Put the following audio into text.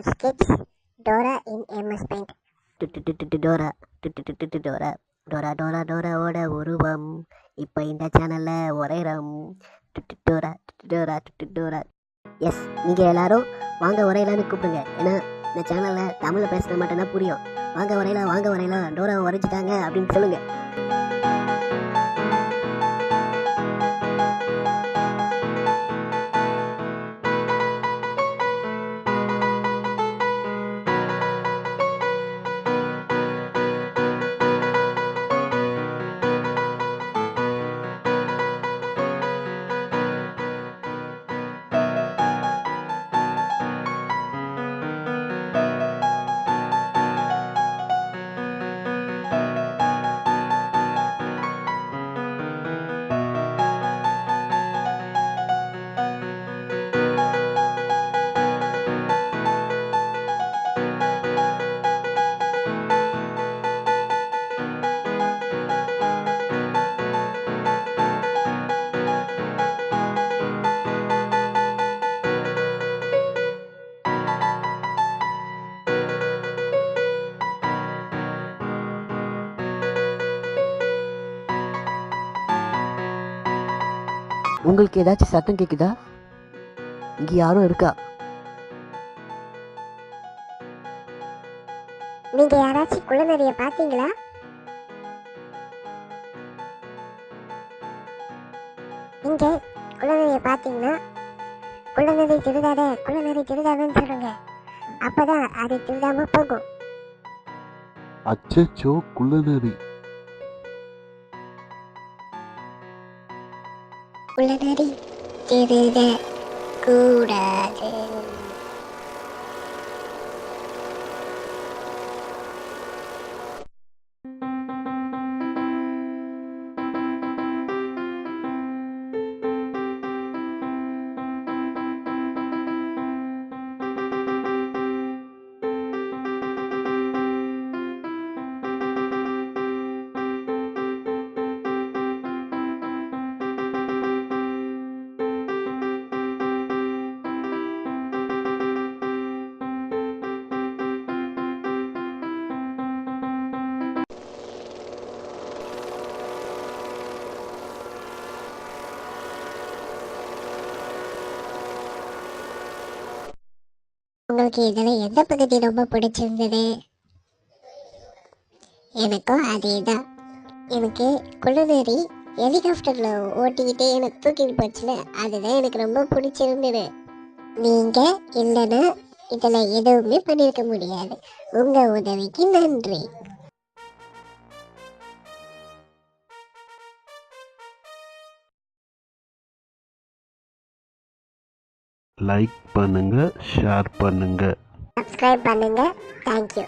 and sketch Dora in MS Paint. Dora Dora Dora Dora டோராவோட உருவம் இப்போ இந்த சேனலில் உரையிறம். Dora Dora Dora. எஸ், நீங்கள் எல்லாரும் வாங்க உரையிலான்னு கூப்பிடுங்க. ஏன்னா இந்த சேனலில் தமிழில் பேசுகிற மட்டும்தான் புரியும். வாங்க உரையிலாம் டோராவை உரைச்சிட்டாங்க அப்படின்னு சொல்லுங்கள். உங்களுக்கு ஏதாச்சும் சத்தம் கேட்குதா? இங்கே யாரும் இருக்கா? நீங்க யாராச்சும் குள்ளநரிய பாத்தீங்களா? நீங்க குள்ளநரிய பாத்தீங்கன்னா குள்ளநரி திருடாதன்னு சொல்லுங்க. அப்பதான் அது திருடாம போகும். அச்சச்சோ, குள்ளநரி. குள்ளநரி திருட கூடாது. உங்களுக்கு இதில் எந்த பகுதி ரொம்ப பிடிச்சிருந்தது? எனக்கும் அதே தான். எனக்கு குள்ளநரி ஹெலிகாப்டரில் ஓட்டிக்கிட்டே எனக்கு தூக்கிட்டு போச்சுல, அதுதான் எனக்கு ரொம்ப பிடிச்சிருந்தது. நீங்கள் இல்லைன்னா இதில் எதுவுமே பண்ணியிருக்க முடியாது. உங்கள் உதவிக்கு நன்றி. லைக் பண்ணுங்க, ஷேர் பண்ணுங்க, சப்ஸ்கிரைப் பண்ணுங்கள். தேங்க்யூ.